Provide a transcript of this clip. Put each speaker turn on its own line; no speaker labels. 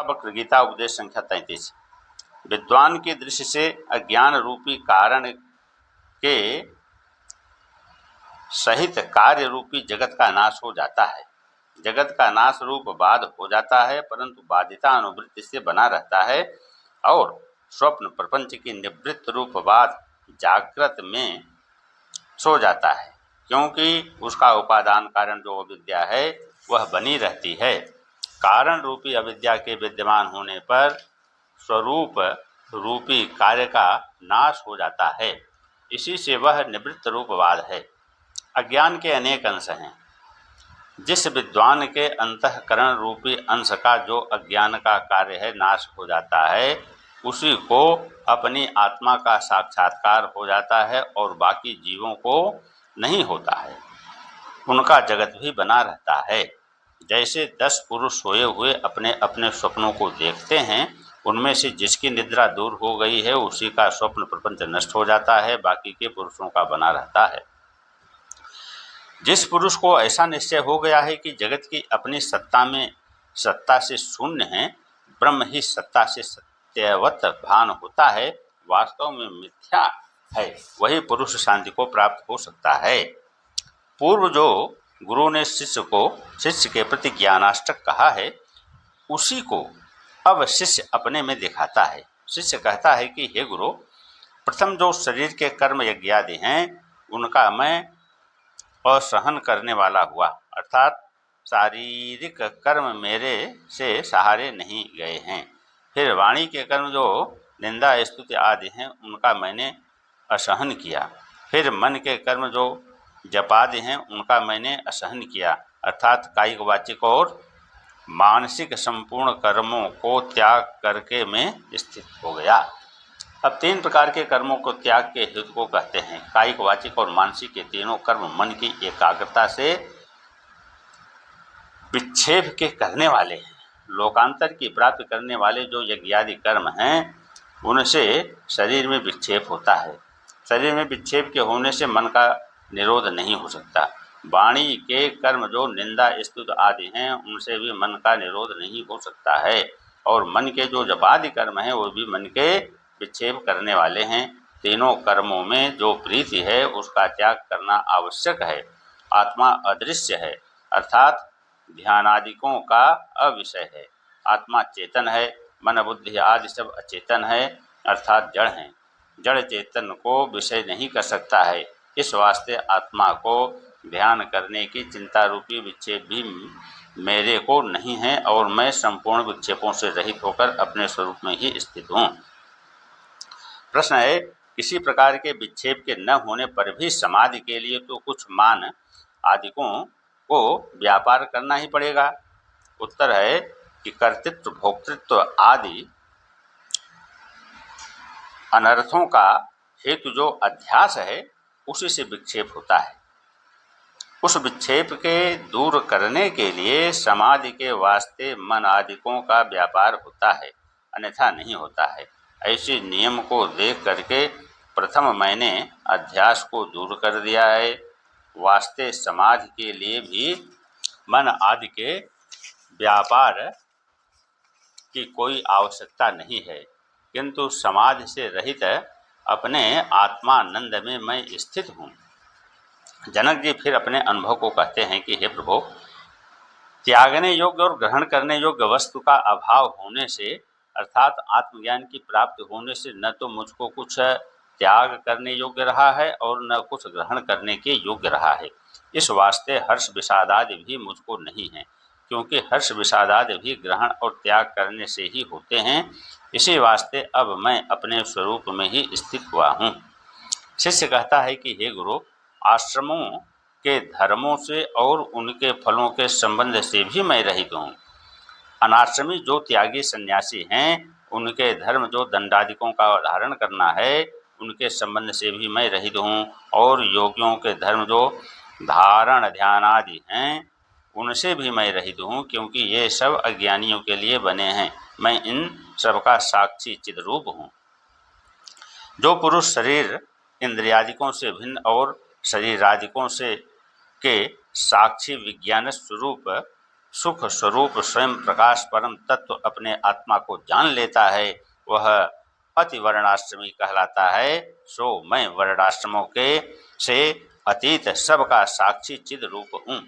शिक्षावक्र गीता उपदेश संख्या 33। विद्वान की दृष्टि से अज्ञान रूपी कारण के सहित कार्य रूपी जगत का नाश हो जाता है। जगत का नाश रूप बाध हो जाता है, परंतु बाधिता अनुवृत्ति से बना रहता है और स्वप्न प्रपंच की निवृत्त रूप बाध जागृत में सो जाता है, क्योंकि उसका उपादान कारण जो अविद्या है वह बनी रहती है। कारण रूपी अविद्या के विद्यमान होने पर स्वरूप रूपी कार्य का नाश हो जाता है, इसी से वह निवृत्त रूपवाद है। अज्ञान के अनेक अंश हैं। जिस विद्वान के अंतःकरण रूपी अंश का जो अज्ञान का कार्य है नाश हो जाता है, उसी को अपनी आत्मा का साक्षात्कार हो जाता है और बाकी जीवों को नहीं होता है। उनका जगत भी बना रहता है। जैसे 10 पुरुष सोए हुए अपने अपने स्वप्नों को देखते हैं, उनमें से जिसकी निद्रा दूर हो गई है उसी का स्वप्न प्रपंच नष्ट हो जाता है, बाकी के पुरुषों का बना रहता है। जिस पुरुष को ऐसा निश्चय हो गया है कि जगत की अपनी सत्ता से शून्य है, ब्रह्म ही सत्ता से सत्यवत भान होता है, वास्तव में मिथ्या है, वही पुरुष शांति को प्राप्त हो सकता है। पूर्व जो गुरु ने शिष्य के प्रति ज्ञानाष्टक कहा है, उसी को अब शिष्य अपने में दिखाता है। शिष्य कहता है कि हे गुरु, प्रथम जो शरीर के कर्म यज्ञादि हैं उनका मैं असहन करने वाला हुआ, अर्थात शारीरिक कर्म मेरे से सहारे नहीं गए हैं। फिर वाणी के कर्म जो निंदा स्तुति आदि हैं उनका मैंने असहन किया। फिर मन के कर्म जो जपादि हैं उनका मैंने असहन किया, अर्थात कायिक वाचिक और मानसिक संपूर्ण कर्मों को त्याग करके मैं स्थित हो गया। अब 3 प्रकार के कर्मों को त्याग के हेतु को कहते हैं। कायिक वाचिक और मानसिक के तीनों कर्म मन की एकाग्रता से विक्षेप के करने वाले हैं। लोकांतर की प्राप्ति करने वाले जो यज्ञादि कर्म हैं उनसे शरीर में विक्षेप होता है। शरीर में विक्षेप के होने से मन का निरोध नहीं हो सकता। वाणी के कर्म जो निंदा स्तुति आदि हैं उनसे भी मन का निरोध नहीं हो सकता है, और मन के जो जपादि कर्म हैं वो भी मन के विक्षेप करने वाले हैं। तीनों कर्मों में जो प्रीति है उसका त्याग करना आवश्यक है। आत्मा अदृश्य है, अर्थात ध्यानादिकों का अविषय है। आत्मा चेतन है, मन बुद्धि आदि सब अचेतन है, अर्थात जड़ हैं। जड़ चेतन को विषय नहीं कर सकता है। इस वास्ते आत्मा को ध्यान करने की चिंता रूपी विक्षेप भी मेरे को नहीं है और मैं संपूर्ण विक्षेपों से रहित होकर अपने स्वरूप में ही स्थित हूँ। प्रश्न है, किसी प्रकार के विक्षेप के न होने पर भी समाधि के लिए तो कुछ मान आदिकों को व्यापार करना ही पड़ेगा। उत्तर है कि कर्तृत्व भोक्तृत्व आदि अनर्थों का हेतु जो अध्यास है उसी से विक्षेप होता है। उस विक्षेप के दूर करने के लिए समाधि के वास्ते मन आदिकों का व्यापार होता है, अन्यथा नहीं होता है। ऐसे नियम को देख करके प्रथम मैंने अध्यास को दूर कर दिया है। वास्ते समाधि के लिए भी मन आदि के व्यापार की कोई आवश्यकता नहीं है, किंतु समाधि से रहित अपने आत्मानंद में मैं स्थित हूँ। जनक जी फिर अपने अनुभव को कहते हैं कि हे प्रभु, त्यागने योग्य और ग्रहण करने योग्य वस्तु का अभाव होने से, अर्थात आत्मज्ञान की प्राप्ति होने से न तो मुझको कुछ त्याग करने योग्य रहा है और न कुछ ग्रहण करने के योग्य रहा है। इस वास्ते हर्ष विषादादि भी मुझको नहीं है, क्योंकि हर्ष विषादादि भी ग्रहण और त्याग करने से ही होते हैं। इसी वास्ते अब मैं अपने स्वरूप में ही स्थित हुआ हूँ। शिष्य कहता है कि हे गुरु, आश्रमों के धर्मों से और उनके फलों के संबंध से भी मैं रहित हूँ। अनाश्रमी जो त्यागी सन्यासी हैं उनके धर्म जो दंडादिकों का धारण करना है उनके संबंध से भी मैं रहित हूँ, और योगियों के धर्म जो धारण ध्यान आदि हैं उनसे भी मैं रहित हूँ, क्योंकि ये सब अज्ञानियों के लिए बने हैं। मैं इन सब का साक्षी चिद्रूप हूँ। जो पुरुष शरीर इंद्रियादिकों से भिन्न और शरीरादिकों से के साक्षी विज्ञान स्वरूप सुख स्वरूप स्वयं प्रकाश परम तत्व अपने आत्मा को जान लेता है, वह अति वर्णाश्रमी कहलाता है। सो मैं वर्णाश्रमों के से अतीत सबका साक्षी चिद रूप हूँ।